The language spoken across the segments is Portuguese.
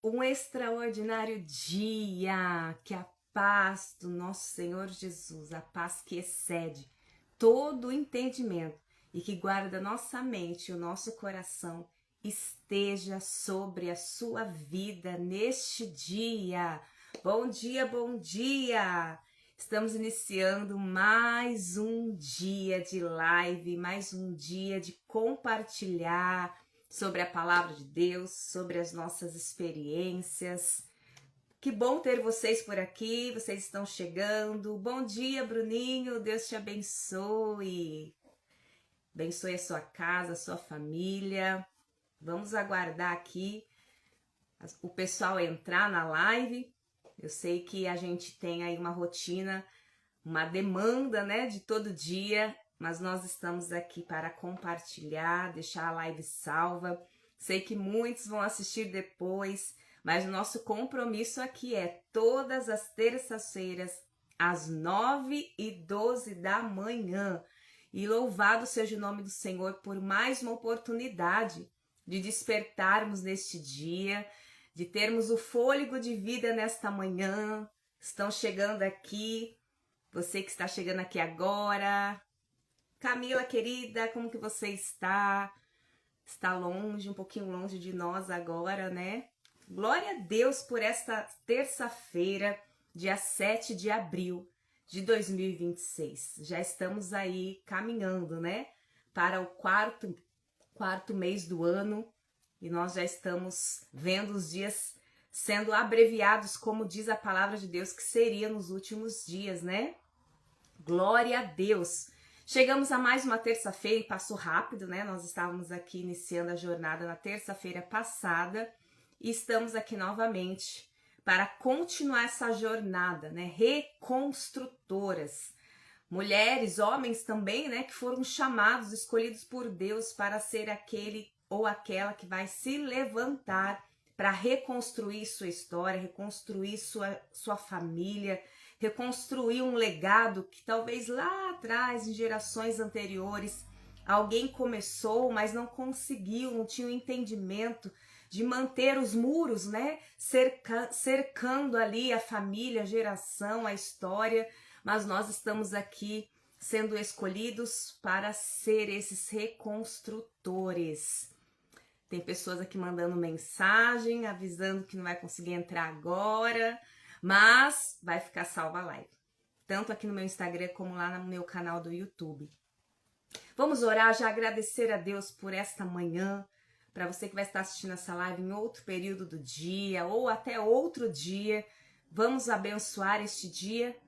um extraordinário dia, que a paz do nosso Senhor Jesus, a paz que excede todo o entendimento e que guarda nossa mente e o nosso coração, esteja sobre a sua vida neste dia. Bom dia, bom dia! Estamos iniciando mais um dia de live, mais um dia de compartilhar sobre a palavra de Deus, sobre as nossas experiências. Que bom ter vocês por aqui, vocês estão chegando. Bom dia, Bruninho, Deus te abençoe. Abençoe a sua casa, a sua família. Vamos aguardar aqui o pessoal entrar na live. Eu sei que a gente tem aí uma rotina, uma demanda, né, de todo dia, mas nós estamos aqui para compartilhar, deixar a live salva. Sei que muitos vão assistir depois, mas o nosso compromisso aqui é todas as terças-feiras, às 9h12 da manhã. E louvado seja o nome do Senhor por mais uma oportunidade de despertarmos neste dia, de termos o fôlego de vida nesta manhã. Estão chegando aqui, você que está chegando aqui agora. Camila, querida, como que você está? Está longe, um pouquinho longe de nós agora, né? Glória a Deus por esta terça-feira, dia 7 de abril de 2026. Já estamos aí caminhando, né? Para o quarto mês do ano. E nós já estamos vendo os dias sendo abreviados, como diz a palavra de Deus, que seria nos últimos dias, né? Glória a Deus! Chegamos a mais uma terça-feira e passou rápido, né? Nós estávamos aqui iniciando a jornada na terça-feira passada e estamos aqui novamente para continuar essa jornada, né? Reconstrutoras. Mulheres, homens também, né? Que foram chamados, escolhidos por Deus para ser aquele ou aquela que vai se levantar para reconstruir sua história, reconstruir sua família, reconstruir um legado que talvez lá atrás, em gerações anteriores, alguém começou, mas não conseguiu, não tinha o entendimento de manter os muros, né? Cercando ali a família, a geração, a história, mas nós estamos aqui sendo escolhidos para ser esses reconstrutores. Tem pessoas aqui mandando mensagem, avisando que não vai conseguir entrar agora, mas vai ficar salva a live. Tanto aqui no meu Instagram como lá no meu canal do YouTube. Vamos orar, já agradecer a Deus por esta manhã, para você que vai estar assistindo essa live em outro período do dia ou até outro dia. Vamos abençoar este dia,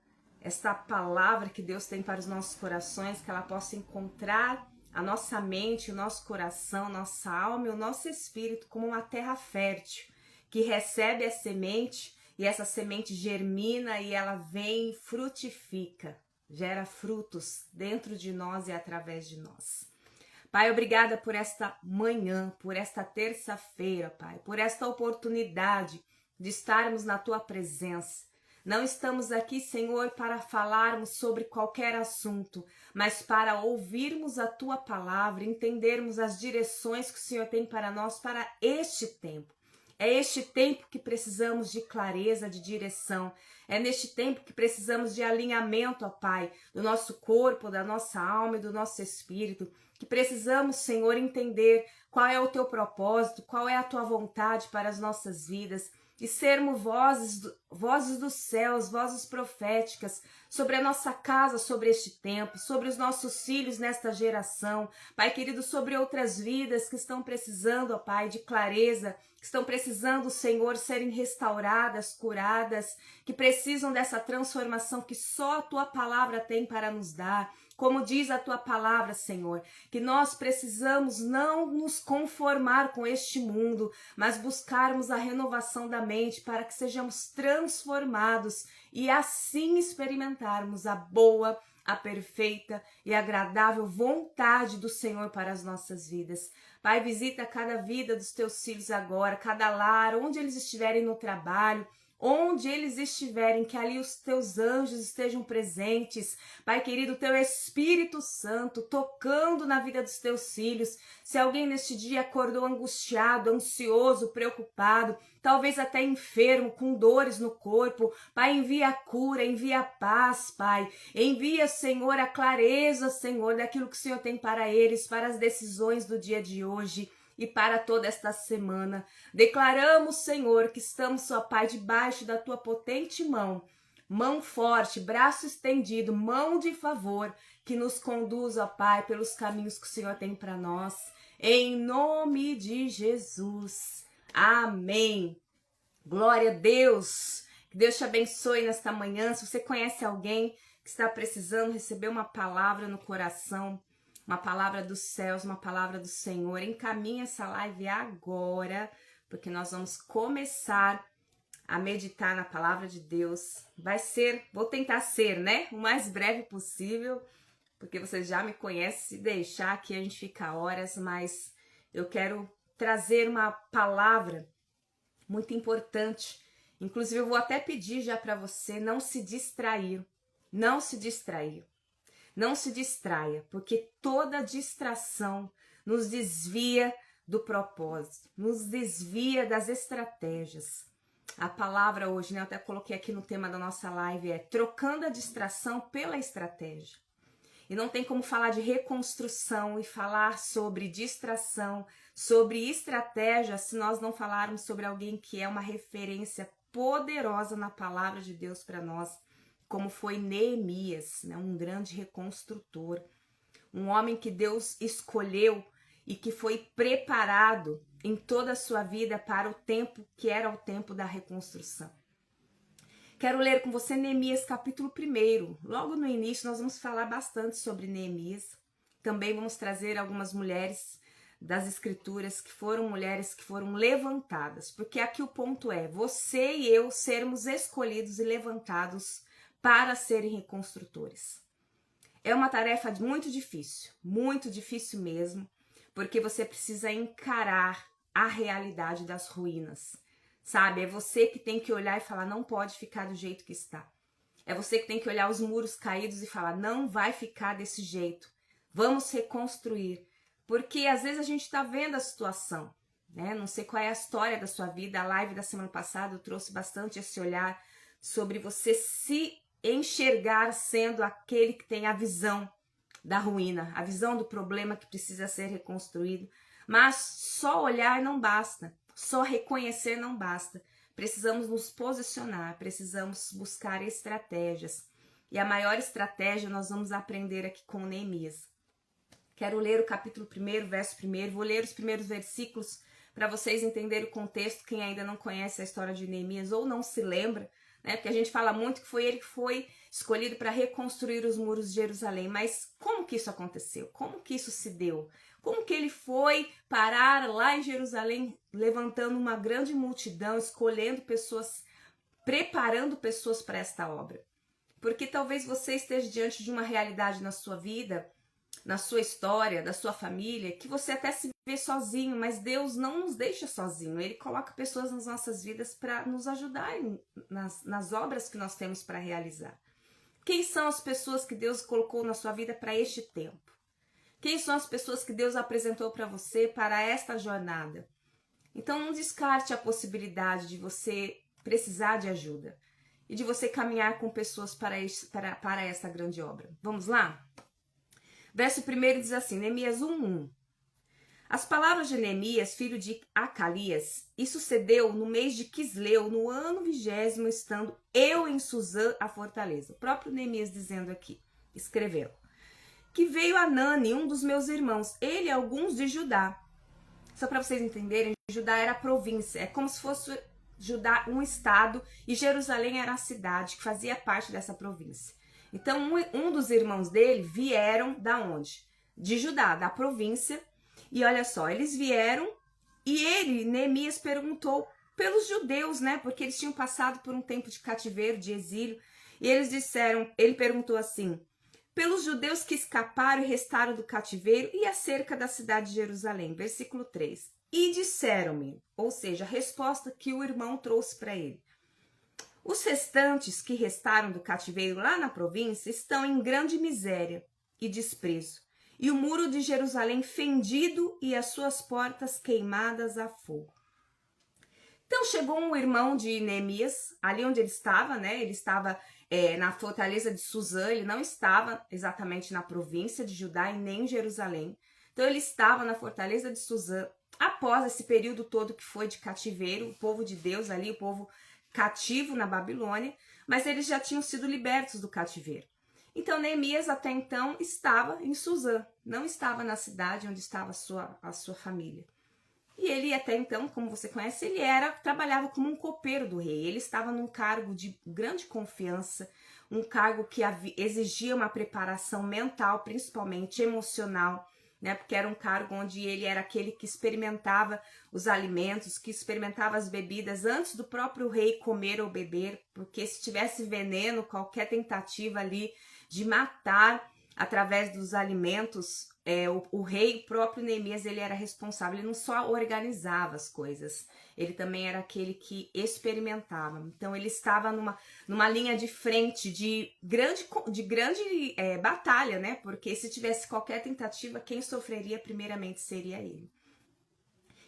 esta palavra que Deus tem para os nossos corações, que ela possa encontrar a nossa mente, o nosso coração, nossa alma e o nosso espírito como uma terra fértil, que recebe a semente e essa semente germina e ela vem e frutifica, gera frutos dentro de nós e através de nós. Pai, obrigada por esta manhã, por esta terça-feira, Pai, por esta oportunidade de estarmos na Tua presença. Não estamos aqui, Senhor, para falarmos sobre qualquer assunto, mas para ouvirmos a Tua palavra, entendermos as direções que o Senhor tem para nós para este tempo. É este tempo que precisamos de clareza, de direção. É neste tempo que precisamos de alinhamento, ó Pai, do nosso corpo, da nossa alma e do nosso espírito. Que precisamos, Senhor, entender qual é o Teu propósito, qual é a Tua vontade para as nossas vidas. E sermos vozes dos céus, vozes proféticas sobre a nossa casa, sobre este tempo, sobre os nossos filhos nesta geração. Pai querido, sobre outras vidas que estão precisando, ó Pai, de clareza, que estão precisando, Senhor, serem restauradas, curadas, que precisam dessa transformação que só a Tua palavra tem para nos dar. Como diz a Tua palavra, Senhor, que nós precisamos não nos conformar com este mundo, mas buscarmos a renovação da mente para que sejamos transformados e assim experimentarmos a boa, a perfeita e agradável vontade do Senhor para as nossas vidas. Pai, visita cada vida dos Teus filhos agora, cada lar, onde eles estiverem no trabalho, onde eles estiverem, que ali os teus anjos estejam presentes. Pai querido, teu Espírito Santo tocando na vida dos teus filhos. Se alguém neste dia acordou angustiado, ansioso, preocupado, talvez até enfermo, com dores no corpo, Pai, envia a cura, envia a paz, Pai. Envia, Senhor, a clareza, Senhor, daquilo que o Senhor tem para eles, para as decisões do dia de hoje e para toda esta semana. Declaramos, Senhor, que estamos, ó Pai, debaixo da tua potente mão, mão forte, braço estendido, mão de favor, que nos conduz, ó Pai, pelos caminhos que o Senhor tem para nós. Em nome de Jesus. Amém. Glória a Deus. Que Deus te abençoe nesta manhã. Se você conhece alguém que está precisando receber uma palavra no coração, uma palavra dos céus, uma palavra do Senhor, encaminha essa live agora, porque nós vamos começar a meditar na palavra de Deus. Vou tentar ser, né, o mais breve possível, porque vocês já me conhecem, se deixar aqui a gente fica horas, mas eu quero trazer uma palavra muito importante. Inclusive eu vou até pedir já para você não se distrair, não se distrair. Não se distraia, porque toda distração nos desvia do propósito, nos desvia das estratégias. A palavra hoje, né, eu até coloquei aqui no tema da nossa live, é trocando a distração pela estratégia. E não tem como falar de reconstrução e falar sobre distração, sobre estratégia, se nós não falarmos sobre alguém que é uma referência poderosa na palavra de Deus para nós, como foi Neemias, né? Um grande reconstrutor, um homem que Deus escolheu e que foi preparado em toda a sua vida para o tempo que era o tempo da reconstrução. Quero ler com você Neemias capítulo 1. Logo no início nós vamos falar bastante sobre Neemias. Também vamos trazer algumas mulheres das escrituras que foram mulheres que foram levantadas, porque aqui o ponto é você e eu sermos escolhidos e levantados para serem reconstrutores. É uma tarefa muito difícil mesmo, porque você precisa encarar a realidade das ruínas, sabe? É você que tem que olhar e falar, não pode ficar do jeito que está. É você que tem que olhar os muros caídos e falar, não vai ficar desse jeito, vamos reconstruir. Porque às vezes a gente está vendo a situação, né? Não sei qual é a história da sua vida, a live da semana passada eu trouxe bastante esse olhar sobre você se enxergar sendo aquele que tem a visão da ruína, a visão do problema que precisa ser reconstruído. Mas só olhar não basta, só reconhecer não basta. Precisamos nos posicionar, precisamos buscar estratégias. E a maior estratégia nós vamos aprender aqui com Neemias. Quero ler o capítulo 1, verso 1. Vou ler os primeiros versículos para vocês entenderem o contexto. Quem ainda não conhece a história de Neemias ou não se lembra, né? Porque a gente fala muito que foi ele que foi escolhido para reconstruir os muros de Jerusalém. Mas como que isso aconteceu? Como que isso se deu? Como que ele foi parar lá em Jerusalém, levantando uma grande multidão, escolhendo pessoas, preparando pessoas para esta obra? Porque talvez você esteja diante de uma realidade na sua vida, na sua história, da sua família, que você até se vê sozinho, mas Deus não nos deixa sozinho. Ele coloca pessoas nas nossas vidas para nos ajudarem nas obras que nós temos para realizar. Quem são as pessoas que Deus colocou na sua vida para este tempo? Quem são as pessoas que Deus apresentou para você para esta jornada? Então não descarte a possibilidade de você precisar de ajuda e de você caminhar com pessoas para esta grande obra. Vamos lá? Verso 1 diz assim, Neemias 1:1. As palavras de Neemias, filho de Acalias, e sucedeu no mês de Quisleu, no ano 20º, estando eu em Suzã, a fortaleza. O próprio Neemias dizendo aqui, escreveu, que veio Anani, um dos meus irmãos, ele e alguns de Judá. Só para vocês entenderem, Judá era a província, é como se fosse Judá um estado e Jerusalém era a cidade que fazia parte dessa província. Então, um dos irmãos dele vieram da onde? De Judá, da província. E olha só, eles vieram e Neemias, perguntou pelos judeus, né? Porque eles tinham passado por um tempo de cativeiro, de exílio. E ele perguntou assim, pelos judeus que escaparam e restaram do cativeiro e acerca da cidade de Jerusalém. Versículo 3. E disseram-me, ou seja, a resposta que o irmão trouxe para ele. Os restantes que restaram do cativeiro lá na província estão em grande miséria e desprezo, e o muro de Jerusalém fendido e as suas portas queimadas a fogo. Então chegou um irmão de Neemias, ali onde ele estava, né? Ele estava na fortaleza de Suzã, ele não estava exatamente na província de Judá e nem em Jerusalém. Então ele estava na fortaleza de Suzã, após esse período todo que foi de cativeiro, o povo de Deus ali, o povo cativo na Babilônia, mas eles já tinham sido libertos do cativeiro. Então Neemias até então estava em Suzã, não estava na cidade onde estava a sua família. E ele até então, como você conhece, ele trabalhava como um copeiro do rei. Ele estava num cargo de grande confiança, um cargo que exigia uma preparação mental, principalmente emocional, né? Porque era um cargo onde ele era aquele que experimentava os alimentos, que experimentava as bebidas antes do próprio rei comer ou beber, porque se tivesse veneno, qualquer tentativa ali de matar através dos alimentos, o rei, o próprio Neemias, ele era responsável, ele não só organizava as coisas, ele também era aquele que experimentava. Então ele estava numa linha de frente de grande batalha, né? Porque se tivesse qualquer tentativa, quem sofreria primeiramente seria ele.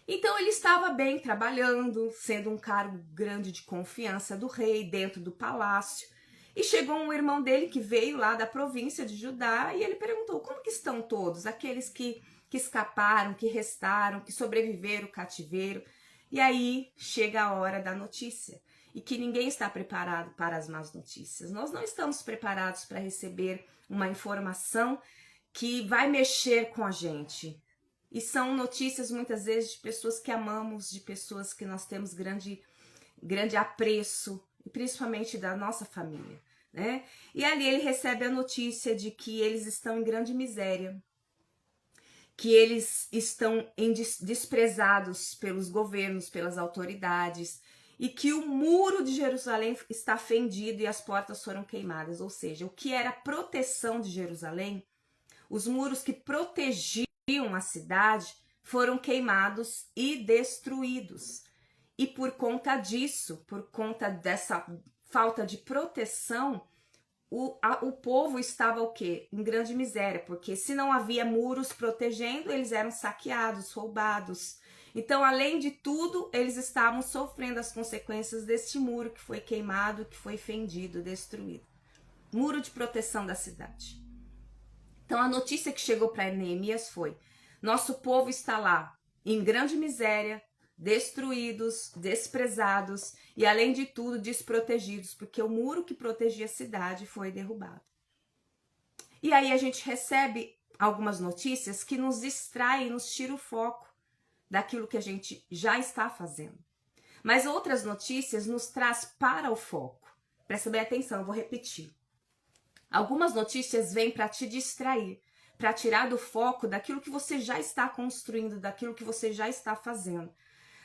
Então ele estava bem trabalhando, sendo um cargo grande de confiança do rei, dentro do palácio. E chegou um irmão dele que veio lá da província de Judá e ele perguntou: como que estão todos? Aqueles que escaparam, que restaram, que sobreviveram ao cativeiro. E aí chega a hora da notícia. E que ninguém está preparado para as más notícias. Nós não estamos preparados para receber uma informação que vai mexer com a gente. E são notícias muitas vezes de pessoas que amamos, de pessoas que nós temos grande apreço, principalmente da nossa família, né? E ali ele recebe a notícia de que eles estão em grande miséria, que eles estão desprezados pelos governos, pelas autoridades, e que o muro de Jerusalém está fendido e as portas foram queimadas. Ou seja, o que era proteção de Jerusalém, os muros que protegiam a cidade foram queimados e destruídos. E por conta disso, por conta dessa falta de proteção, o povo estava o quê? Em grande miséria, porque se não havia muros protegendo, eles eram saqueados, roubados. Então, além de tudo, eles estavam sofrendo as consequências deste muro que foi queimado, que foi fendido, destruído. Muro de proteção da cidade. Então, a notícia que chegou para Neemias foi: nosso povo está lá, em grande miséria, destruídos, desprezados e, além de tudo, desprotegidos, porque o muro que protegia a cidade foi derrubado. E aí a gente recebe algumas notícias que nos distraem, nos tira o foco daquilo que a gente já está fazendo. Mas outras notícias nos traz para o foco. Presta bem atenção, eu vou repetir. Algumas notícias vêm para te distrair, para tirar do foco daquilo que você já está construindo, daquilo que você já está fazendo.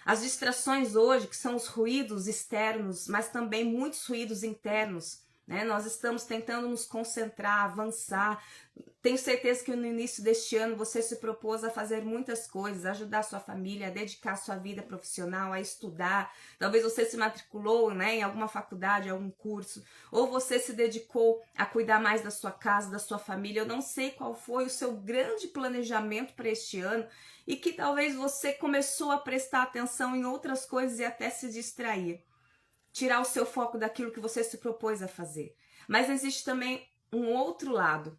As distrações hoje, que são os ruídos externos, mas também muitos ruídos internos, né? Nós estamos tentando nos concentrar, avançar. Tenho certeza que no início deste ano você se propôs a fazer muitas coisas, a ajudar a sua família, a dedicar a sua vida profissional, a estudar. Talvez você se matriculou, né, em alguma faculdade, algum curso, ou você se dedicou a cuidar mais da sua casa, da sua família. Eu não sei qual foi o seu grande planejamento para este ano e que talvez você começou a prestar atenção em outras coisas e até se distrair. Tirar o seu foco daquilo que você se propôs a fazer. Mas existe também um outro lado.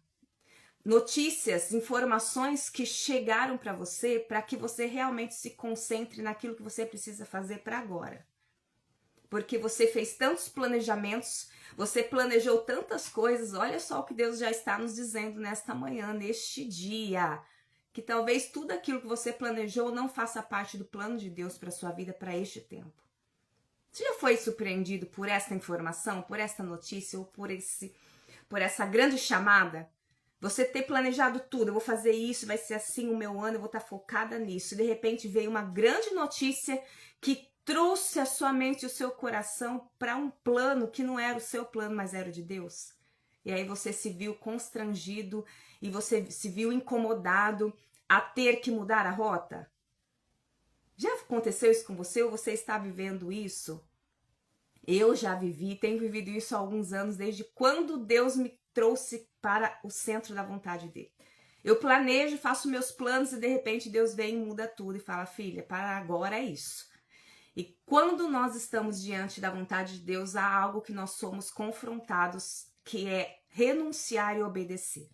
Notícias, informações que chegaram para você para que você realmente se concentre naquilo que você precisa fazer para agora. Porque você fez tantos planejamentos, você planejou tantas coisas. Olha só o que Deus já está nos dizendo nesta manhã, neste dia. Que talvez tudo aquilo que você planejou não faça parte do plano de Deus para sua vida para este tempo. Você já foi surpreendido por essa informação, por essa notícia ou por essa grande chamada? Você ter planejado tudo, eu vou fazer isso, vai ser assim o meu ano, eu vou estar focada nisso. E de repente veio uma grande notícia que trouxe a sua mente e o seu coração para um plano que não era o seu plano, mas era o de Deus. E aí você se viu constrangido e você se viu incomodado a ter que mudar a rota? Já aconteceu isso com você ou você está vivendo isso? Eu já tenho vivido isso há alguns anos, desde quando Deus me trouxe para o centro da vontade dele. Eu planejo, faço meus planos e de repente Deus vem e muda tudo e fala, filha, para agora é isso. E quando nós estamos diante da vontade de Deus, há algo que nós somos confrontados, que é renunciar e obedecer.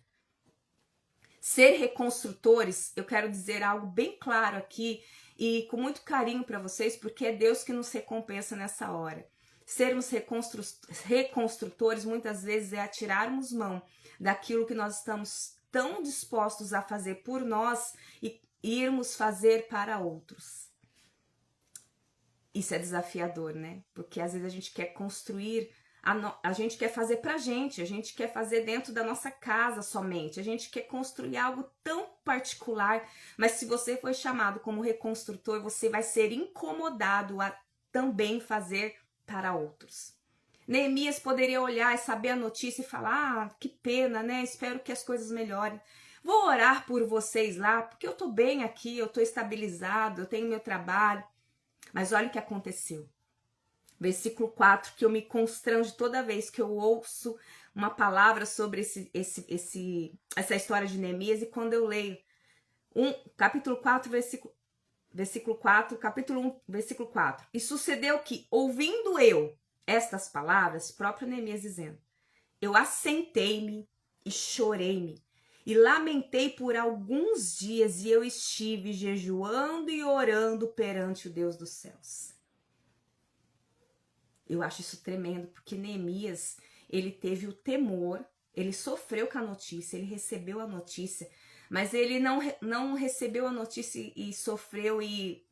Ser reconstrutores, eu quero dizer algo bem claro aqui e com muito carinho para vocês, porque é Deus que nos recompensa nessa hora. Sermos reconstrutores muitas vezes é atirarmos mão daquilo que nós estamos tão dispostos a fazer por nós e irmos fazer para outros. Isso é desafiador, né? Porque às vezes a gente quer construir, a gente quer fazer pra gente, a gente quer fazer dentro da nossa casa somente, a gente quer construir algo tão particular, mas se você foi chamado como reconstrutor, você vai ser incomodado a também fazer para outros. Neemias poderia olhar e saber a notícia e falar, que pena, né? Espero que as coisas melhorem. Vou orar por vocês lá, porque eu tô bem aqui, eu tô estabilizado, eu tenho meu trabalho. Mas olha o que aconteceu. Versículo 4, que eu me constranjo toda vez que eu ouço uma palavra sobre essa história de Neemias, e quando eu leio capítulo 4, versículo 4, capítulo 1, versículo 4. E sucedeu que, ouvindo eu estas palavras, próprio Neemias dizendo, eu assentei-me e chorei-me, e lamentei por alguns dias, e eu estive jejuando e orando perante o Deus dos céus. Eu acho isso tremendo, porque Neemias, ele teve o temor, ele sofreu com a notícia, ele recebeu a notícia, mas ele não recebeu a notícia e sofreu e,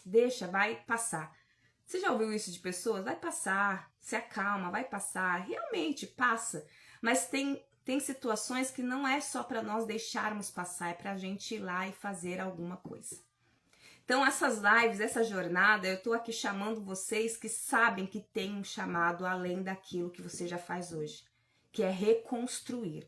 deixa, vai passar. Você já ouviu isso de pessoas? Vai passar, se acalma, vai passar. Realmente passa, mas tem situações que não é só para nós deixarmos passar, é para a gente ir lá e fazer alguma coisa. Então essas lives, essa jornada, eu estou aqui chamando vocês que sabem que tem um chamado além daquilo que você já faz hoje, que é reconstruir.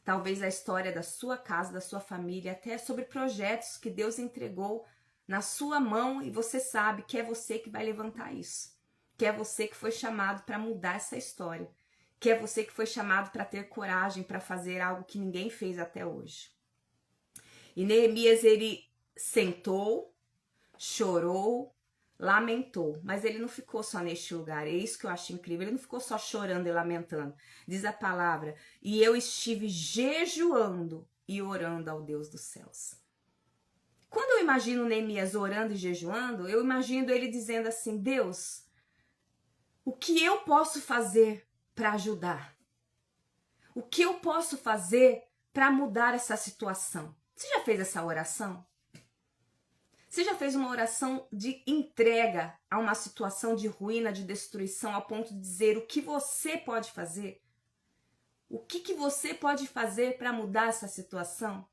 Talvez a história da sua casa, da sua família, até sobre projetos que Deus entregou na sua mão e você sabe que é você que vai levantar isso, que é você que foi chamado para mudar essa história, que é você que foi chamado para ter coragem para fazer algo que ninguém fez até hoje. E Neemias, ele sentou, chorou, lamentou, mas ele não ficou só neste lugar, é isso que eu acho incrível, ele não ficou só chorando e lamentando, diz a palavra, e eu estive jejuando e orando ao Deus dos céus. Quando eu imagino Neemias orando e jejuando, eu imagino ele dizendo assim, Deus, o que eu posso fazer para ajudar? O que eu posso fazer para mudar essa situação? Você já fez essa oração? Você já fez uma oração de entrega a uma situação de ruína, de destruição, ao ponto de dizer o que você pode fazer? O que você pode fazer para mudar essa situação?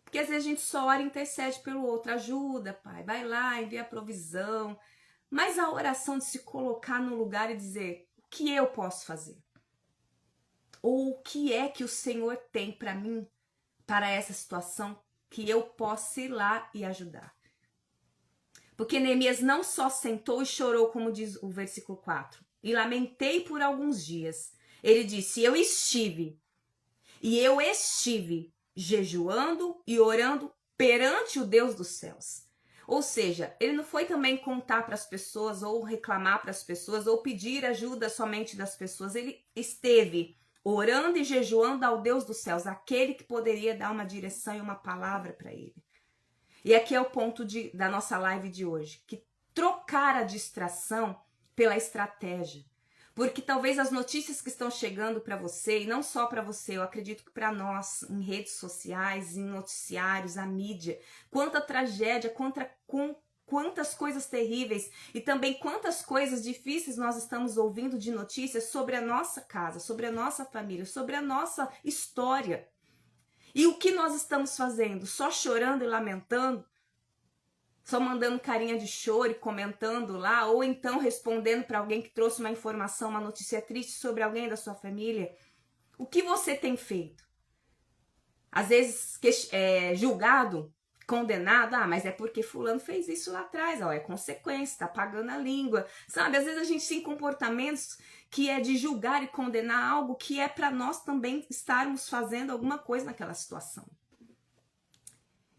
Porque às vezes a gente só ora e intercede pelo outro. Ajuda, Pai, vai lá, envia a provisão. Mas a oração de se colocar no lugar e dizer, o que eu posso fazer? Ou o que é que o Senhor tem para mim, para essa situação, que eu possa ir lá e ajudar? Porque Neemias não só sentou e chorou, como diz o versículo 4, e lamentei por alguns dias. Ele disse, eu estive jejuando e orando perante o Deus dos céus. Ou seja, ele não foi também contar para as pessoas, ou reclamar para as pessoas, ou pedir ajuda somente das pessoas. Ele esteve orando e jejuando ao Deus dos céus, aquele que poderia dar uma direção e uma palavra para ele. E aqui é o ponto da nossa live de hoje, que trocar a distração pela estratégia. Porque talvez as notícias que estão chegando para você, e não só para você, eu acredito que para nós, em redes sociais, em noticiários, a mídia, quanta tragédia, quantas coisas terríveis e também quantas coisas difíceis nós estamos ouvindo de notícias sobre a nossa casa, sobre a nossa família, sobre a nossa história. E o que nós estamos fazendo? Só chorando e lamentando? Só mandando carinha de choro e comentando lá? Ou então respondendo para alguém que trouxe uma informação, uma notícia triste sobre alguém da sua família? O que você tem feito? Às vezes julgado condenado, mas é porque fulano fez isso lá atrás, é consequência, tá pagando a língua, sabe? Às vezes a gente tem comportamentos que é de julgar e condenar algo que é para nós também estarmos fazendo alguma coisa naquela situação.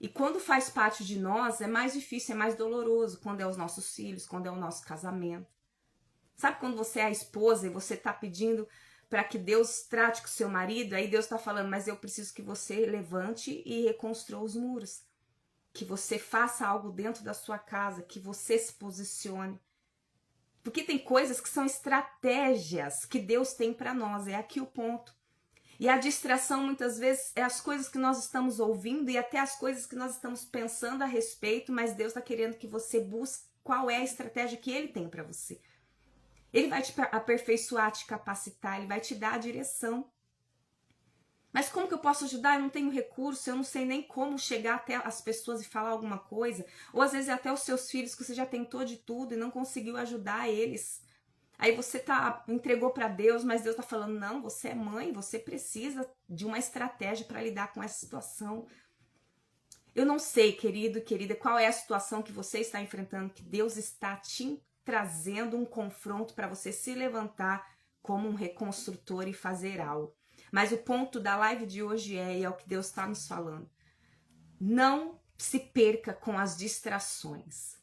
E quando faz parte de nós, é mais difícil, é mais doloroso, quando é os nossos filhos, quando é o nosso casamento. Sabe quando você é a esposa e você tá pedindo para que Deus trate com o seu marido, aí Deus tá falando, mas eu preciso que você levante e reconstrua os muros. Que você faça algo dentro da sua casa, que você se posicione. Porque tem coisas que são estratégias que Deus tem para nós, é aqui o ponto. E a distração muitas vezes é as coisas que nós estamos ouvindo e até as coisas que nós estamos pensando a respeito, mas Deus está querendo que você busque qual é a estratégia que Ele tem para você. Ele vai te aperfeiçoar, te capacitar, Ele vai te dar a direção. Mas como que eu posso ajudar? Eu não tenho recurso, eu não sei nem como chegar até as pessoas e falar alguma coisa. Ou às vezes até os seus filhos que você já tentou de tudo e não conseguiu ajudar eles. Aí você entregou para Deus, mas Deus tá falando, não, você é mãe, você precisa de uma estratégia para lidar com essa situação. Eu não sei, querido e querida, qual é a situação que você está enfrentando, que Deus está te trazendo um confronto para você se levantar como um reconstrutor e fazer algo. Mas o ponto da live de hoje é o que Deus está nos falando. Não se perca com as distrações.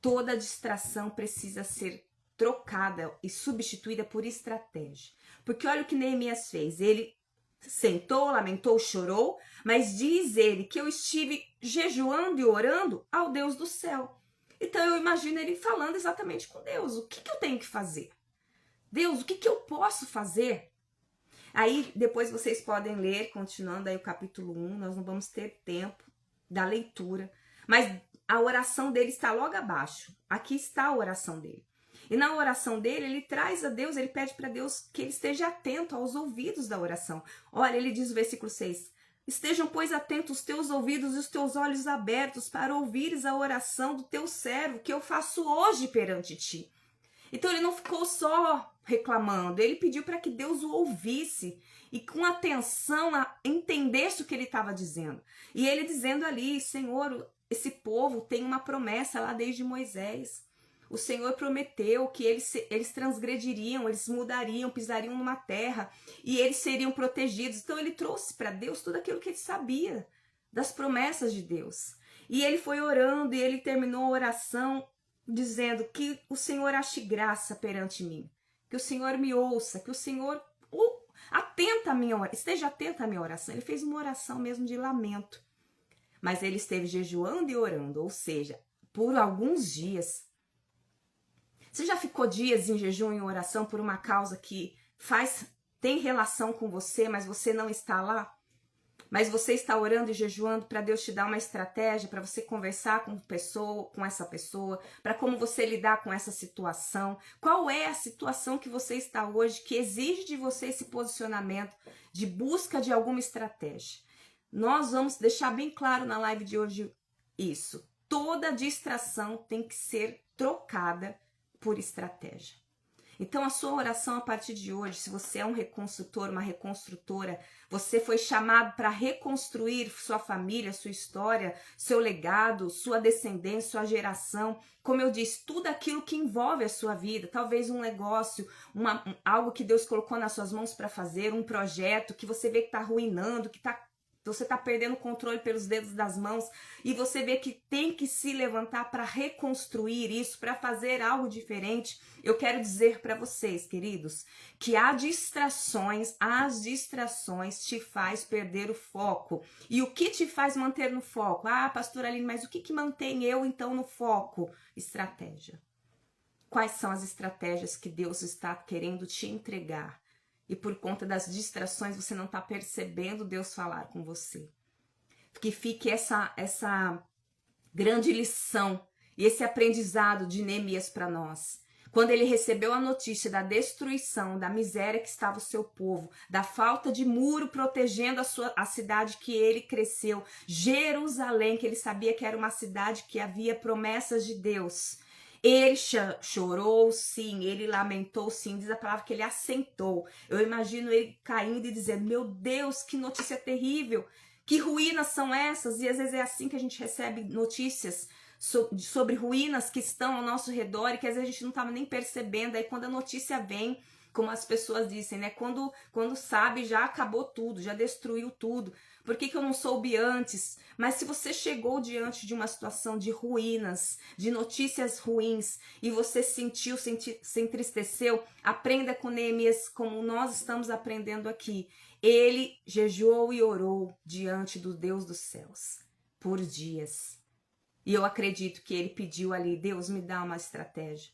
Toda distração precisa ser trocada e substituída por estratégia. Porque olha o que Neemias fez. Ele sentou, lamentou, chorou, mas diz ele que eu estive jejuando e orando ao Deus do céu. Então eu imagino ele falando exatamente com Deus. O que eu tenho que fazer? Deus, o que eu posso fazer? Aí depois vocês podem ler, continuando aí o capítulo 1, nós não vamos ter tempo da leitura, mas a oração dele está logo abaixo. Aqui está a oração dele. E na oração dele, ele traz a Deus, ele pede para Deus que ele esteja atento aos ouvidos da oração. Olha, ele diz no versículo 6, estejam, pois, atentos os teus ouvidos e os teus olhos abertos para ouvires a oração do teu servo, que eu faço hoje perante ti. Então ele não ficou só reclamando, ele pediu para que Deus o ouvisse e com atenção entendesse o que ele estava dizendo. E ele dizendo ali, Senhor, esse povo tem uma promessa lá desde Moisés. O Senhor prometeu que eles transgrediriam, eles mudariam, pisariam numa terra e eles seriam protegidos. Então ele trouxe para Deus tudo aquilo que ele sabia das promessas de Deus. E ele foi orando e ele terminou a oração dizendo que o Senhor ache graça perante mim, que o Senhor me ouça, que o Senhor esteja atento à minha oração. Ele fez uma oração mesmo de lamento, mas ele esteve jejuando e orando, ou seja, por alguns dias. Você já ficou dias em jejum e oração por uma causa que tem relação com você, mas você não está lá? Mas você está orando e jejuando para Deus te dar uma estratégia, para você conversar com essa pessoa, para como você lidar com essa situação. Qual é a situação que você está hoje que exige de você esse posicionamento de busca de alguma estratégia? Nós vamos deixar bem claro na live de hoje isso. Toda distração tem que ser trocada por estratégia. Então a sua oração a partir de hoje, se você é um reconstrutor, uma reconstrutora, você foi chamado para reconstruir sua família, sua história, seu legado, sua descendência, sua geração, como eu disse, tudo aquilo que envolve a sua vida, talvez um negócio, algo que Deus colocou nas suas mãos para fazer, um projeto que você vê que está arruinando, você está perdendo o controle pelos dedos das mãos e você vê que tem que se levantar para reconstruir isso, para fazer algo diferente. Eu quero dizer para vocês, queridos, que as distrações te faz perder o foco. E o que te faz manter no foco? Pastora Aline, mas o que mantém eu então no foco? Estratégia. Quais são as estratégias que Deus está querendo te entregar? E por conta das distrações você não está percebendo Deus falar com você. Que fique essa grande lição e esse aprendizado de Neemias para nós. Quando ele recebeu a notícia da destruição, da miséria que estava o seu povo, da falta de muro protegendo a cidade que ele cresceu, Jerusalém, que ele sabia que era uma cidade que havia promessas de Deus. Ele chorou sim, ele lamentou sim, diz a palavra que ele assentou. Eu imagino ele caindo e dizendo, meu Deus, que notícia terrível, Que ruínas são essas? E às vezes é assim que a gente recebe notícias sobre ruínas que estão ao nosso redor e que às vezes a gente não estava nem percebendo. Aí quando a notícia vem, como as pessoas dizem, né? Quando sabe, já acabou tudo, já destruiu tudo. Por que eu não soube antes? Mas se você chegou diante de uma situação de ruínas, de notícias ruins, e você sentiu, se entristeceu, aprenda com Neemias como nós estamos aprendendo aqui. Ele jejuou e orou diante do Deus dos céus por dias. E eu acredito que ele pediu ali, Deus, me dá uma estratégia.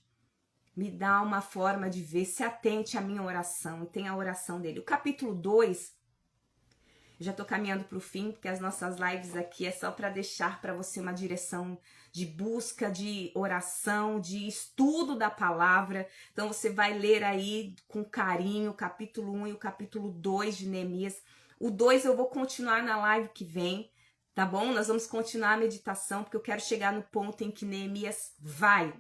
Me dá uma forma de ver, se atente à minha oração. E tem a oração dele. O capítulo 2, já estou caminhando para o fim, porque as nossas lives aqui é só para deixar para você uma direção de busca, de oração, de estudo da palavra. Então você vai ler aí com carinho o capítulo 1 e o capítulo 2 de Neemias. O 2 eu vou continuar na live que vem, tá bom? Nós vamos continuar a meditação, porque eu quero chegar no ponto em que Neemias vai.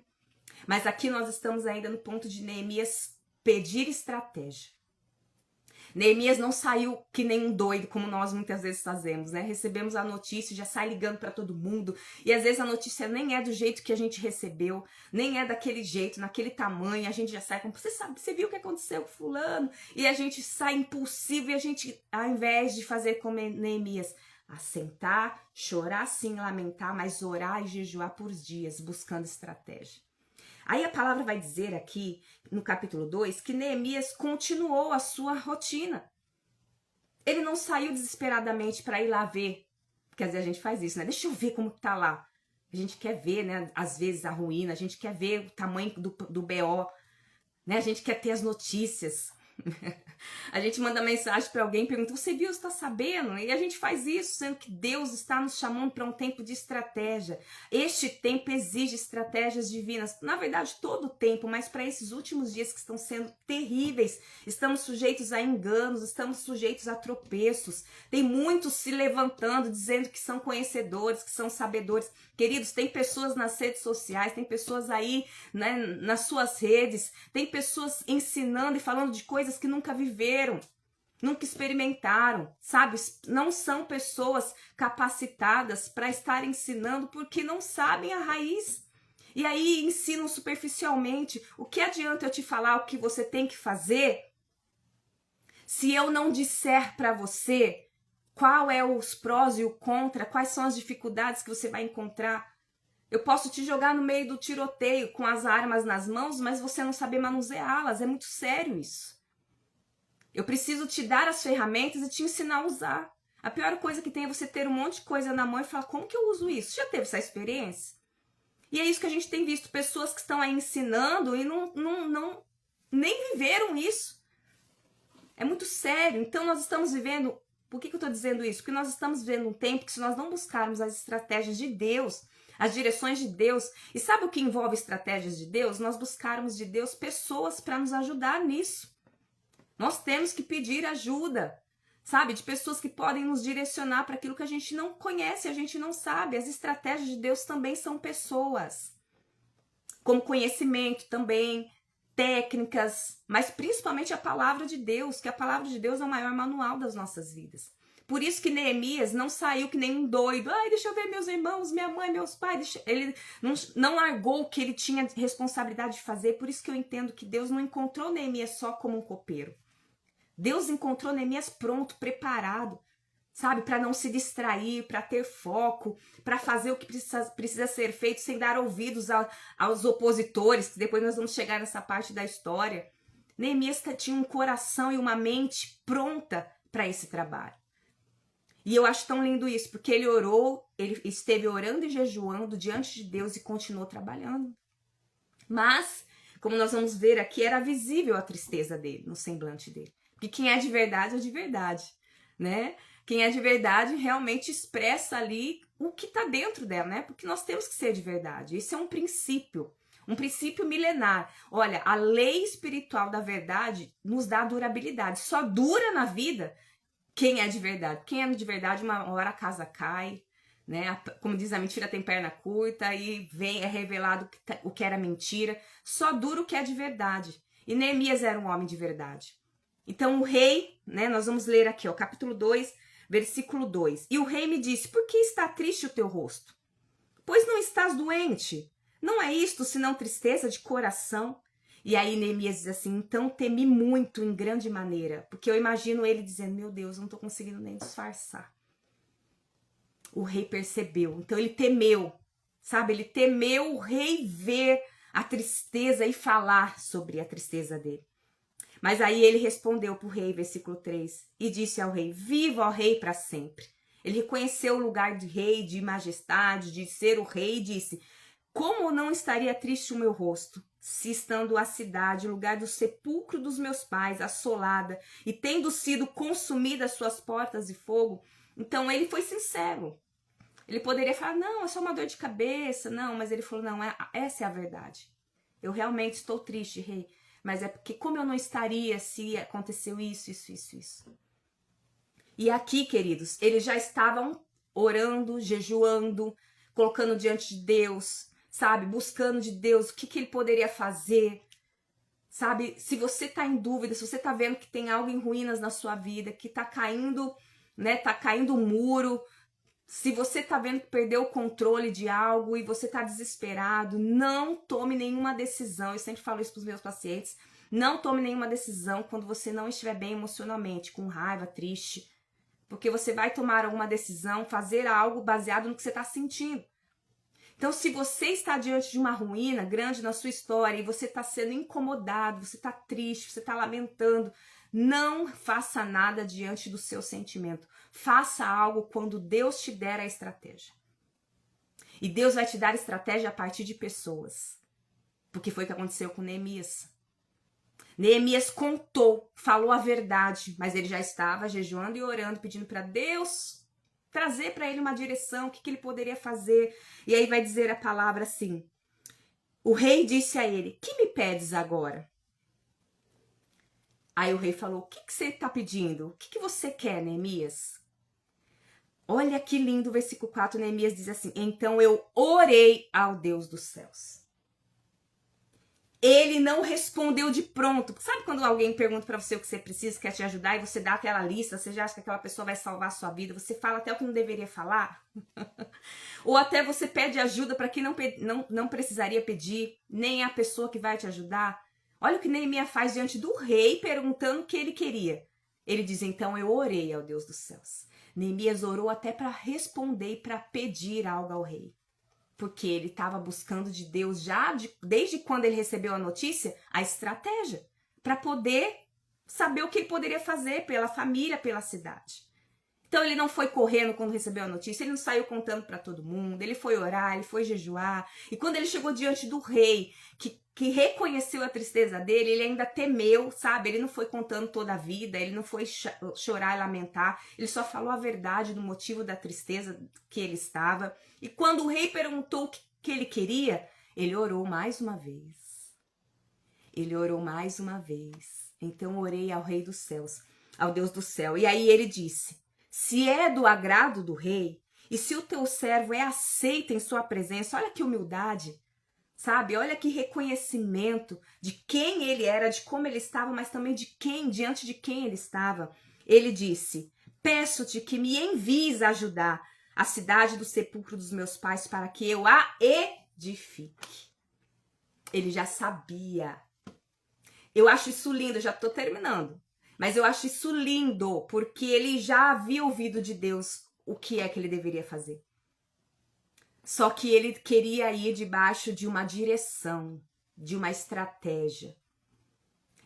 Mas aqui nós estamos ainda no ponto de Neemias pedir estratégia. Neemias não saiu que nem um doido, como nós muitas vezes fazemos, né? Recebemos a notícia, já sai ligando para todo mundo, e às vezes a notícia nem é do jeito que a gente recebeu, nem é daquele jeito, naquele tamanho, a gente já sai com, você viu o que aconteceu com fulano? E a gente sai impulsivo e a gente, ao invés de fazer como Neemias, assentar, chorar sim, lamentar, mas orar e jejuar por dias, buscando estratégia. Aí a palavra vai dizer aqui, no capítulo 2, que Neemias continuou a sua rotina. Ele não saiu desesperadamente para ir lá ver. Porque às vezes a gente faz isso, né? Deixa eu ver como tá lá. A gente quer ver, né? Às vezes a ruína, a gente quer ver o tamanho do BO, né? A gente quer ter as notícias. A gente manda mensagem para alguém e pergunta, você viu, você está sabendo? E a gente faz isso, sendo que Deus está nos chamando para um tempo de estratégia. Este tempo exige estratégias divinas. Na verdade, todo o tempo, mas para esses últimos dias que estão sendo terríveis, estamos sujeitos a enganos, estamos sujeitos a tropeços. Tem muitos se levantando, dizendo que são conhecedores, que são sabedores. Queridos, tem pessoas nas redes sociais, tem pessoas aí, né, nas suas redes, tem pessoas ensinando e falando de coisas que nunca viveram, nunca experimentaram, sabe? Não são pessoas capacitadas para estar ensinando porque não sabem a raiz. E aí ensinam superficialmente. O que adianta eu te falar o que você tem que fazer se eu não disser para você qual é os prós e o contra, quais são as dificuldades que você vai encontrar? Eu posso te jogar no meio do tiroteio com as armas nas mãos, mas você não saber manuseá-las. É muito sério isso. Eu preciso te dar as ferramentas e te ensinar a usar. A pior coisa que tem é você ter um monte de coisa na mão e falar, como que eu uso isso? Já teve essa experiência? E é isso que a gente tem visto, pessoas que estão aí ensinando e nem viveram isso. É muito sério. Então nós estamos vivendo... Por que eu estou dizendo isso? Porque nós estamos vivendo um tempo que se nós não buscarmos as estratégias de Deus, as direções de Deus, e sabe o que envolve estratégias de Deus? Nós buscarmos de Deus pessoas para nos ajudar nisso. Nós temos que pedir ajuda, sabe? De pessoas que podem nos direcionar para aquilo que a gente não conhece, a gente não sabe. As estratégias de Deus também são pessoas. Como conhecimento também, técnicas, mas principalmente a palavra de Deus, que a palavra de Deus é o maior manual das nossas vidas. Por isso que Neemias não saiu que nem um doido. Ai, deixa eu ver meus irmãos, minha mãe, meus pais. Ele não largou o que ele tinha responsabilidade de fazer. Por isso que eu entendo que Deus não encontrou Neemias só como um copeiro. Deus encontrou Neemias pronto, preparado, sabe? Para não se distrair, para ter foco, para fazer o que precisa ser feito sem dar ouvidos aos opositores, que depois nós vamos chegar nessa parte da história. Neemias tinha um coração e uma mente pronta para esse trabalho. E eu acho tão lindo isso, porque ele orou, ele esteve orando e jejuando diante de Deus e continuou trabalhando. Mas, como nós vamos ver aqui, era visível a tristeza dele, no semblante dele. Porque quem é de verdade, né? Quem é de verdade realmente expressa ali o que está dentro dela, né? Porque nós temos que ser de verdade. Isso é um princípio milenar. Olha, a lei espiritual da verdade nos dá durabilidade. Só dura na vida quem é de verdade. Quem é de verdade, uma hora a casa cai, né? Como diz, a mentira tem perna curta e é revelado o que era mentira. Só dura o que é de verdade. E Neemias era um homem de verdade. Então o rei, né? Nós vamos ler aqui, ó, capítulo 2, Versículo 2. E o rei me disse: por que está triste o teu rosto? Pois não estás doente? Não é isto senão tristeza de coração? E aí Neemias diz assim: então temi muito em grande maneira, porque eu imagino ele dizendo: meu Deus, eu não estou conseguindo nem disfarçar. O rei percebeu, então ele temeu, sabe? Ele temeu o rei ver a tristeza e falar sobre a tristeza dele. Mas aí ele respondeu para o rei, versículo 3, e disse ao rei: viva, ó rei, para sempre. Ele reconheceu o lugar de rei, de majestade, de ser o rei, e disse: como não estaria triste o meu rosto, se estando a cidade, lugar do sepulcro dos meus pais, assolada, e tendo sido consumida as suas portas de fogo? Então ele foi sincero. Ele poderia falar: não, é só uma dor de cabeça, não, mas ele falou: não, essa é a verdade. Eu realmente estou triste, rei, mas é porque como eu não estaria se aconteceu isso. E aqui, queridos, eles já estavam orando, jejuando, colocando diante de Deus, sabe? Buscando de Deus o que ele poderia fazer, sabe? Se você tá em dúvida, se você tá vendo que tem algo em ruínas na sua vida, que tá caindo, né? Tá caindo um muro. Se você tá vendo que perdeu o controle de algo e você tá desesperado, não tome nenhuma decisão. Eu sempre falo isso pros meus pacientes. Não tome nenhuma decisão quando você não estiver bem emocionalmente, com raiva, triste. Porque você vai tomar alguma decisão, fazer algo baseado no que você está sentindo. Então, se você está diante de uma ruína grande na sua história e você está sendo incomodado, você está triste, você está lamentando, não faça nada diante do seu sentimento. Faça algo quando Deus te der a estratégia. E Deus vai te dar estratégia a partir de pessoas. Porque foi o que aconteceu com Neemias. Neemias contou, falou a verdade, mas ele já estava jejuando e orando, pedindo para Deus trazer para ele uma direção, o que ele poderia fazer. E aí vai dizer a palavra assim: o rei disse a ele: que me pedes agora? Aí o rei falou: o que você está pedindo? O que você quer, Neemias? Olha que lindo o versículo 4, Neemias diz assim: então eu orei ao Deus dos céus. Ele não respondeu de pronto. Sabe quando alguém pergunta pra você o que você precisa, quer te ajudar, e você dá aquela lista, você já acha que aquela pessoa vai salvar a sua vida, você fala até o que não deveria falar? Ou até você pede ajuda para quem não precisaria pedir, nem a pessoa que vai te ajudar? Olha o que Neemias faz diante do rei, perguntando o que ele queria. Ele diz: então eu orei ao Deus dos céus. Neemias orou até para responder e para pedir algo ao rei. Porque ele estava buscando de Deus desde quando ele recebeu a notícia, a estratégia para poder saber o que ele poderia fazer pela família, pela cidade. Então ele não foi correndo quando recebeu a notícia, ele não saiu contando para todo mundo, ele foi orar, ele foi jejuar. E quando ele chegou diante do rei, que reconheceu a tristeza dele, ele ainda temeu, sabe? Ele não foi contando toda a vida, ele não foi chorar e lamentar, ele só falou a verdade do motivo da tristeza que ele estava. E quando o rei perguntou o que ele queria, ele orou mais uma vez. Ele orou mais uma vez. Então orei ao rei dos céus, ao Deus do céu. E aí ele disse: se é do agrado do rei, e se o teu servo é aceito em sua presença, olha que humildade, sabe? Olha que reconhecimento de quem ele era, de como ele estava, mas também diante de quem ele estava. Ele disse: peço-te que me envies a ajudar a cidade do sepulcro dos meus pais para que eu a edifique. Ele já sabia. Eu acho isso lindo, já estou terminando. Mas eu acho isso lindo, porque ele já havia ouvido de Deus o que é que ele deveria fazer. Só que ele queria ir debaixo de uma direção, de uma estratégia.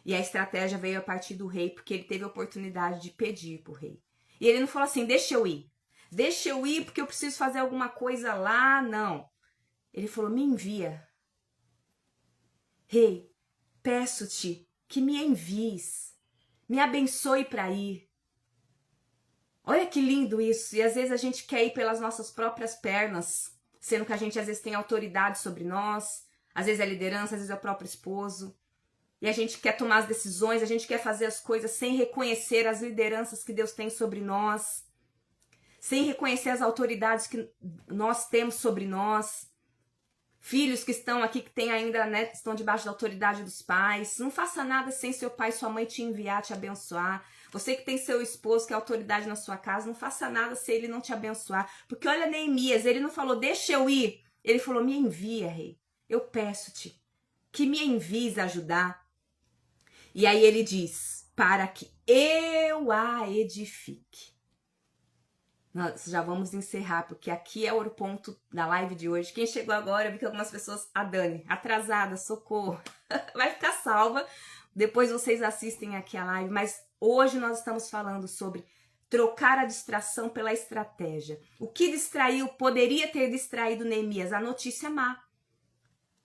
E a estratégia veio a partir do rei, porque ele teve a oportunidade de pedir para o rei. E ele não falou assim: deixa eu ir. Deixa eu ir porque eu preciso fazer alguma coisa lá. Não. Ele falou: me envia. Rei, peço-te que me envies. Me abençoe para ir. Olha que lindo isso. E às vezes a gente quer ir pelas nossas próprias pernas, sendo que a gente às vezes tem autoridade sobre nós, às vezes é liderança, às vezes é o próprio esposo. E a gente quer tomar as decisões, a gente quer fazer as coisas sem reconhecer as lideranças que Deus tem sobre nós, sem reconhecer as autoridades que nós temos sobre nós. Filhos que estão aqui, que tem ainda, né, estão debaixo da autoridade dos pais. Não faça nada sem seu pai e sua mãe te enviar, te abençoar. Você que tem seu esposo, que é autoridade na sua casa, não faça nada se ele não te abençoar. Porque olha Neemias, ele não falou, deixa eu ir. Ele falou, me envia, rei. Eu peço-te que me envies a ajudar. E aí ele diz, para que eu a edifique. Nós já vamos encerrar, porque aqui é o ponto da live de hoje. Quem chegou agora, eu vi que algumas pessoas... A Dani, atrasada, socorro. Vai ficar salva. Depois vocês assistem aqui a live. Mas hoje nós estamos falando sobre trocar a distração pela estratégia. O que distraiu, poderia ter distraído Neemias? A notícia má.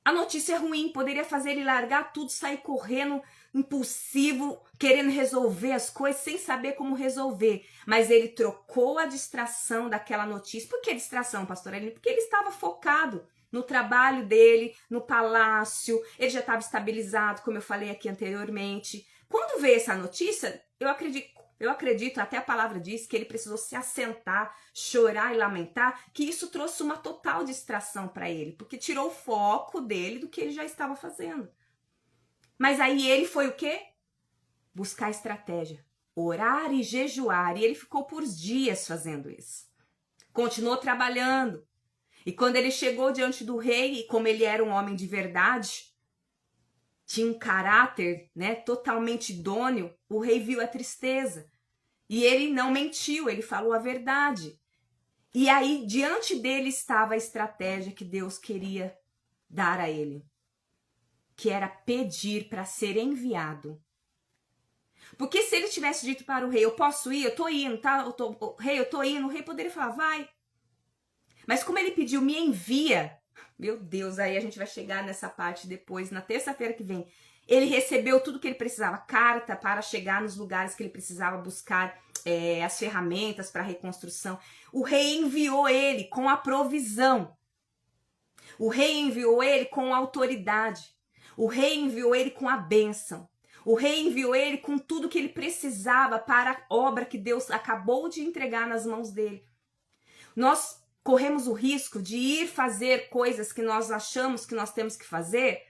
A notícia ruim poderia fazer ele largar tudo, sair correndo, impulsivo, querendo resolver as coisas sem saber como resolver. Mas ele trocou a distração daquela notícia. Por que distração, pastora Aline? Porque ele estava focado no trabalho dele, no palácio, ele já estava estabilizado, como eu falei aqui anteriormente. Quando veio essa notícia, eu acredito, até a palavra diz que ele precisou se assentar, chorar e lamentar, que isso trouxe uma total distração para ele, porque tirou o foco dele do que ele já estava fazendo. Mas aí ele foi o quê? Buscar estratégia, orar e jejuar, e ele ficou por dias fazendo isso. Continuou trabalhando, e quando ele chegou diante do rei, e como ele era um homem de verdade, tinha um caráter, né, totalmente idôneo, o rei viu a tristeza. E ele não mentiu, ele falou a verdade. E aí, diante dele estava a estratégia que Deus queria dar a ele, que era pedir para ser enviado. Porque se ele tivesse dito para o rei, eu posso ir, eu tô indo, tá? Rei, eu tô indo, o rei poderia falar, vai. Mas como ele pediu, me envia, meu Deus, aí a gente vai chegar nessa parte depois, na terça-feira que vem. Ele recebeu tudo que ele precisava, carta para chegar nos lugares que ele precisava buscar as ferramentas para a reconstrução. O rei enviou ele com a provisão. O rei enviou ele com a autoridade. O rei enviou ele com a bênção. O rei enviou ele com tudo que ele precisava para a obra que Deus acabou de entregar nas mãos dele. Nós corremos o risco de ir fazer coisas que nós achamos que nós temos que fazer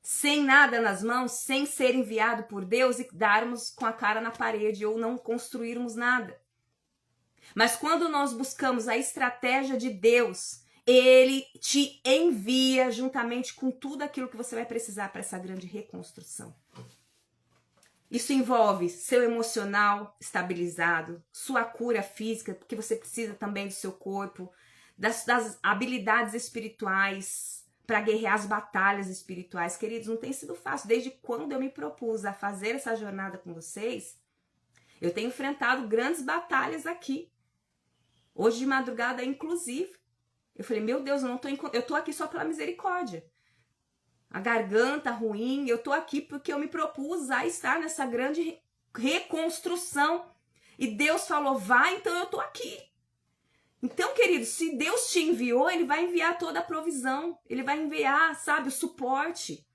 sem nada nas mãos, sem ser enviado por Deus e darmos com a cara na parede ou não construirmos nada. Mas quando nós buscamos a estratégia de Deus, Ele te envia juntamente com tudo aquilo que você vai precisar para essa grande reconstrução. Isso envolve seu emocional estabilizado, sua cura física, porque você precisa também do seu corpo, das habilidades espirituais, para guerrear as batalhas espirituais. Queridos, não tem sido fácil. Desde quando eu me propus a fazer essa jornada com vocês, eu tenho enfrentado grandes batalhas aqui. Hoje de madrugada, inclusive. Eu falei, meu Deus, eu tô aqui só pela misericórdia. A garganta ruim, eu tô aqui porque eu me propus a estar nessa grande reconstrução. E Deus falou, vai, então eu tô aqui. Então, querido, se Deus te enviou, Ele vai enviar toda a provisão. Ele vai enviar, sabe, o suporte.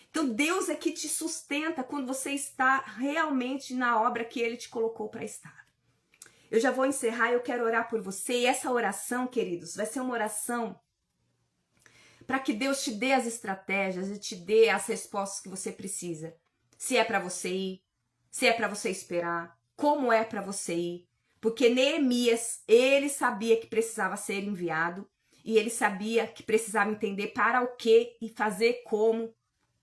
Então, Deus é que te sustenta quando você está realmente na obra que Ele te colocou para estar. Eu já vou encerrar, eu quero orar por você. E essa oração, queridos, vai ser uma oração para que Deus te dê as estratégias e te dê as respostas que você precisa. Se é para você ir, se é para você esperar, como é para você ir. Porque Neemias, ele sabia que precisava ser enviado e ele sabia que precisava entender para o que e fazer como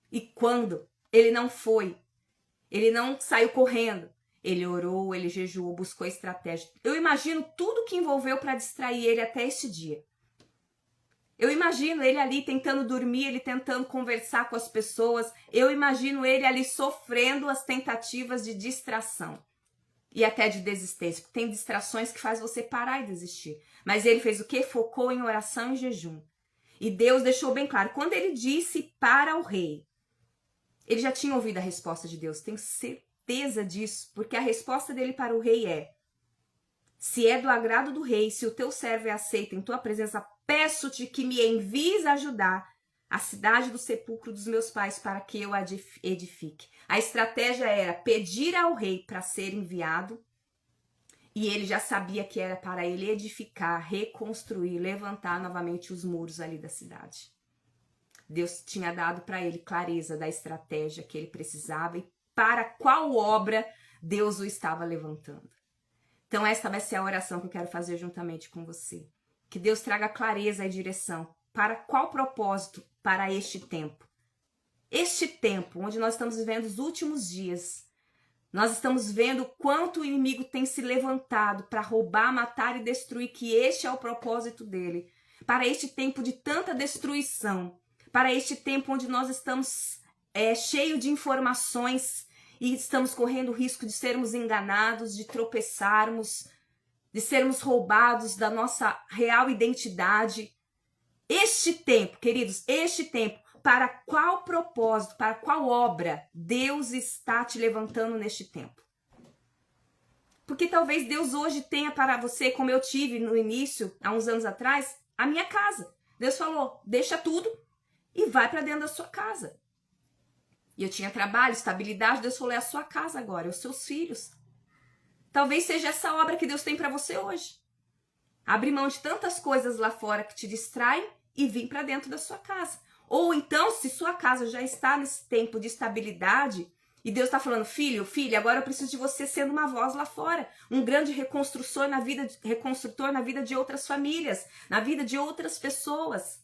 e quando. Ele não foi, ele não saiu correndo. Ele orou, ele jejuou, buscou estratégia. Eu imagino tudo que envolveu para distrair ele até este dia. Eu imagino ele ali tentando dormir, ele tentando conversar com as pessoas. Eu imagino ele ali sofrendo as tentativas de distração. E até de desistência, porque tem distrações que faz você parar e desistir. Mas ele fez o quê? Focou em oração e jejum. E Deus deixou bem claro, quando ele disse para o rei, ele já tinha ouvido a resposta de Deus, tenho certeza disso, porque a resposta dele para o rei é, se é do agrado do rei, se o teu servo é aceito em tua presença, peço-te que me envies a ajudar a cidade do sepulcro dos meus pais para que eu a edifique. A estratégia era pedir ao rei para ser enviado E ele já sabia que era para ele edificar, reconstruir, levantar novamente os muros ali da cidade. Deus tinha dado para ele clareza da estratégia que ele precisava e para qual obra Deus o estava levantando. Então esta vai ser a oração que eu quero fazer juntamente com você. Que Deus traga clareza e direção para qual propósito para este tempo. Este tempo onde nós estamos vivendo os últimos dias. Nós estamos vendo quanto o inimigo tem se levantado para roubar, matar e destruir, que este é o propósito dele. Para este tempo de tanta destruição, para este tempo onde nós estamos cheios de informações e estamos correndo o risco de sermos enganados, de tropeçarmos, de sermos roubados da nossa real identidade. Este tempo, queridos, este tempo, para qual propósito, para qual obra Deus está te levantando neste tempo? Porque talvez Deus hoje tenha para você, como eu tive no início, há uns anos atrás, a minha casa. Deus falou, deixa tudo e vai para dentro da sua casa. E eu tinha trabalho, estabilidade, Deus falou, é a sua casa agora, é os seus filhos. Talvez seja essa obra que Deus tem para você hoje. Abre mão de tantas coisas lá fora que te distraem e vir para dentro da sua casa. Ou então, se sua casa já está nesse tempo de estabilidade e Deus está falando, filho, filha, agora eu preciso de você sendo uma voz lá fora. Um grande reconstrutor na vida de outras famílias, na vida de outras pessoas.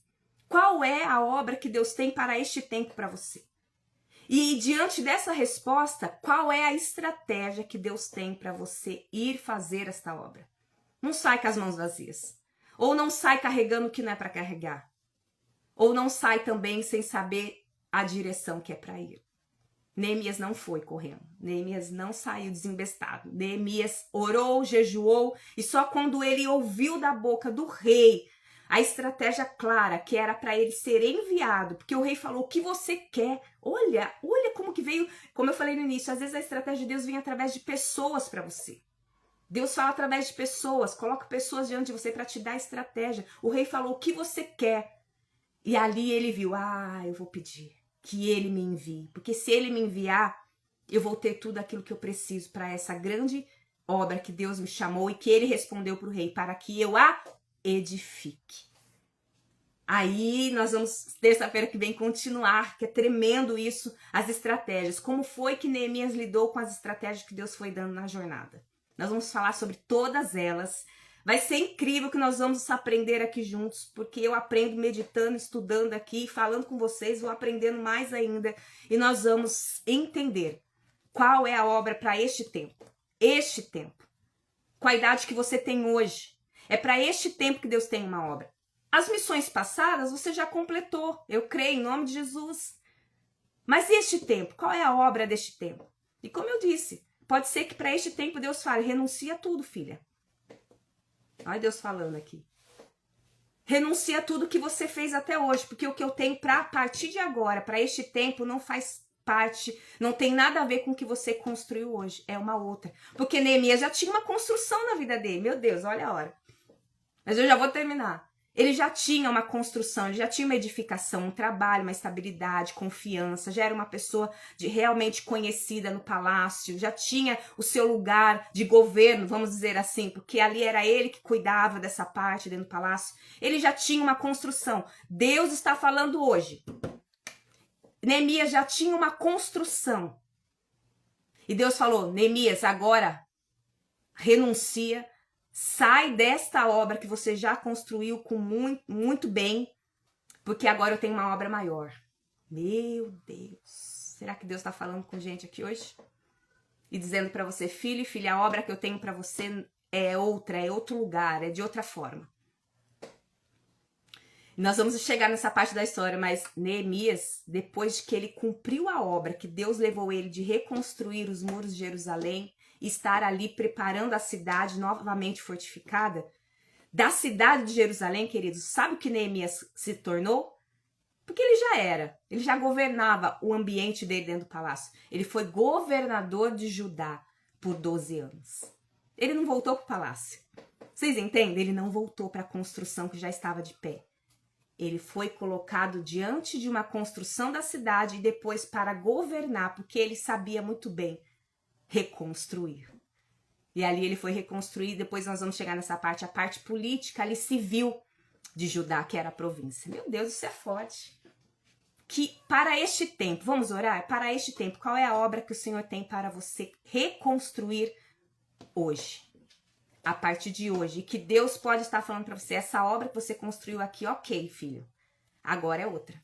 Qual é a obra que Deus tem para este tempo para você? E diante dessa resposta, qual é a estratégia que Deus tem para você ir fazer esta obra? Não sai com as mãos vazias. Ou não sai carregando o que não é para carregar. Ou não sai também sem saber a direção que é para ir. Neemias não foi correndo. Neemias não saiu desembestado. Neemias orou, jejuou, e só quando ele ouviu da boca do rei a estratégia clara, que era para ele ser enviado, porque o rei falou, o que você quer? Olha como que veio, como eu falei no início, às vezes a estratégia de Deus vem através de pessoas para você. Deus fala através de pessoas, coloca pessoas diante de você para te dar estratégia. O rei falou, o que você quer? E ali ele viu, eu vou pedir que ele me envie, porque se ele me enviar, eu vou ter tudo aquilo que eu preciso para essa grande obra que Deus me chamou e que ele respondeu para o rei, para que eu a edifique. Aí nós vamos, terça-feira que vem, continuar, que é tremendo isso, as estratégias. Como foi que Neemias lidou com as estratégias que Deus foi dando na jornada? Nós vamos falar sobre todas elas. Vai ser incrível que nós vamos aprender aqui juntos, porque eu aprendo meditando, estudando aqui, falando com vocês, vou aprendendo mais ainda. E nós vamos entender qual é a obra para este tempo. Este tempo. Com a idade que você tem hoje. É para este tempo que Deus tem uma obra. As missões passadas você já completou, eu creio, em nome de Jesus. Mas e este tempo? Qual é a obra deste tempo? E como eu disse, pode ser que para este tempo Deus fale, renuncia a tudo, filha. Olha Deus falando aqui. Renuncia a tudo que você fez até hoje, porque o que eu tenho para a partir de agora, para este tempo, não faz parte, não tem nada a ver com o que você construiu hoje, é uma outra. Porque Neemias já tinha uma construção na vida dele, meu Deus, olha a hora. Mas eu já vou terminar. Ele já tinha uma construção, ele já tinha uma edificação, um trabalho, uma estabilidade, confiança, já era uma pessoa realmente conhecida no palácio, já tinha o seu lugar de governo, vamos dizer assim, porque ali era ele que cuidava dessa parte dentro do palácio. Ele já tinha uma construção. Deus está falando hoje. Neemias já tinha uma construção. E Deus falou, Neemias, agora renuncia. Sai desta obra que você já construiu com muito bem, porque agora eu tenho uma obra maior. Meu Deus, será que Deus está falando com gente aqui hoje? E dizendo para você, filho e filha, a obra que eu tenho para você é outra, é outro lugar, é de outra forma. Nós vamos chegar nessa parte da história, mas Neemias, depois de que ele cumpriu a obra, que Deus levou ele de reconstruir os muros de Jerusalém, estar ali preparando a cidade novamente fortificada, da cidade de Jerusalém, queridos, sabe o que Neemias se tornou? Porque ele já governava o ambiente dele dentro do palácio. Ele foi governador de Judá por 12 anos. Ele não voltou para o palácio. Vocês entendem? Ele não voltou para a construção que já estava de pé. Ele foi colocado diante de uma construção da cidade e depois para governar, porque ele sabia muito bem reconstruir. E ali ele foi reconstruído. Depois nós vamos chegar nessa parte, a parte política ali civil de Judá, que era a província. Meu Deus, isso é forte. Que para este tempo, vamos orar? Para este tempo, qual é a obra que o Senhor tem para você reconstruir hoje? A partir de hoje. E que Deus pode estar falando para você, essa obra que você construiu aqui, ok, filho. Agora é outra.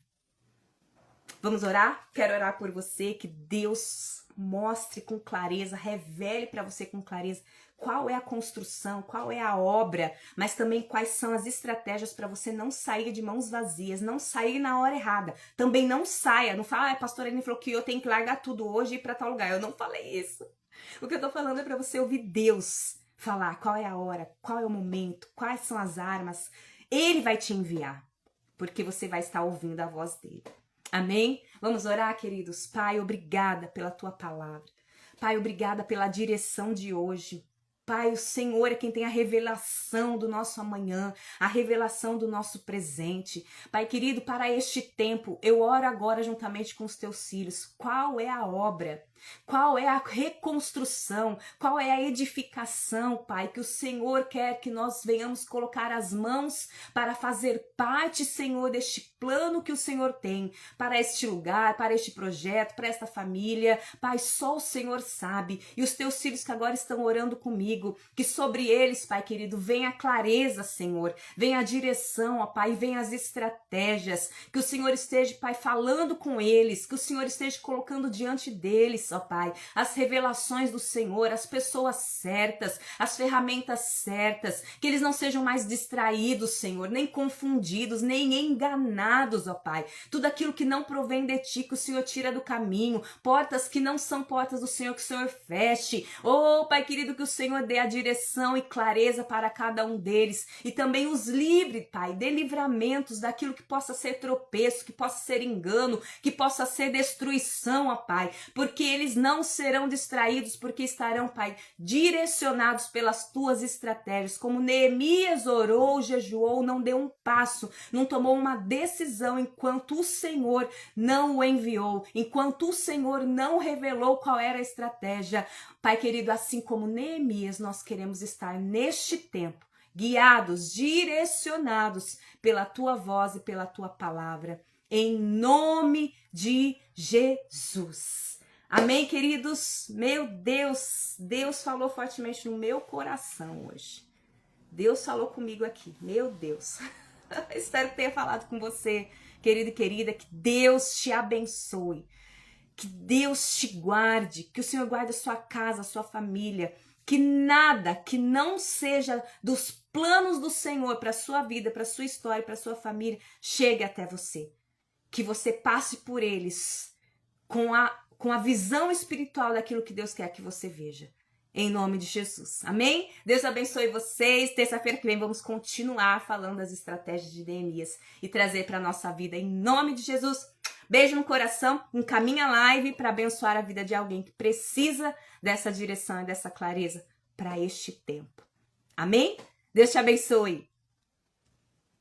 Vamos orar? Quero orar por você, que Deus mostre com clareza, revele para você com clareza qual é a construção, qual é a obra, mas também quais são as estratégias para você não sair de mãos vazias, não sair na hora errada. Também não saia, não fala, a pastora Aline falou que eu tenho que largar tudo hoje e ir para tal lugar. Eu não falei isso. O que eu tô falando é para você ouvir Deus falar qual é a hora, qual é o momento, quais são as armas. Ele vai te enviar, porque você vai estar ouvindo a voz dele. Amém? Vamos orar, queridos? Pai, obrigada pela tua palavra. Pai, obrigada pela direção de hoje. Pai, o Senhor é quem tem a revelação do nosso amanhã, a revelação do nosso presente. Pai querido, para este tempo, eu oro agora juntamente com os teus filhos. Qual é a obra? Qual é a reconstrução? Qual é a edificação, Pai, que o Senhor quer que nós venhamos colocar as mãos para fazer parte, Senhor, deste plano que o Senhor tem para este lugar, para este projeto, para esta família? Pai, só o Senhor sabe. E os teus filhos que agora estão orando comigo, que sobre eles, Pai querido, venha a clareza, Senhor, venha a direção, ó Pai, venha as estratégias, que o Senhor esteja, Pai, falando com eles, que o Senhor esteja colocando diante deles, ó Pai, as revelações do Senhor, as pessoas certas, as ferramentas certas, que eles não sejam mais distraídos, Senhor, nem confundidos, nem enganados, ó Pai. Tudo aquilo que não provém de Ti, que o Senhor tira do caminho, portas que não são portas do Senhor, que o Senhor feche. Oh, Pai querido, que o Senhor dê a direção e clareza para cada um deles, e também os livre, Pai, dê livramentos daquilo que possa ser tropeço, que possa ser engano, que possa ser destruição, ó Pai, porque eles não serão distraídos, porque estarão, Pai, direcionados pelas tuas estratégias. Como Neemias orou, jejuou, não deu um passo, não tomou uma decisão enquanto o Senhor não o enviou, enquanto o Senhor não revelou qual era a estratégia. Pai querido, assim como Neemias, nós queremos estar neste tempo, guiados, direcionados pela tua voz e pela tua palavra, em nome de Jesus. Amém, queridos? Meu Deus, Deus falou fortemente no meu coração hoje. Deus falou comigo aqui, meu Deus. Espero que tenha falado com você, querido e querida, que Deus te abençoe, que Deus te guarde, que o Senhor guarde a sua casa, a sua família, que nada que não seja dos planos do Senhor para a sua vida, para a sua história, para a sua família, chegue até você. Que você passe por eles com a visão espiritual daquilo que Deus quer que você veja. Em nome de Jesus. Amém? Deus abençoe vocês. Terça-feira que vem vamos continuar falando das estratégias de Neemias e trazer para a nossa vida em nome de Jesus. Beijo no coração. Encaminha a live para abençoar a vida de alguém que precisa dessa direção e dessa clareza para este tempo. Amém? Deus te abençoe.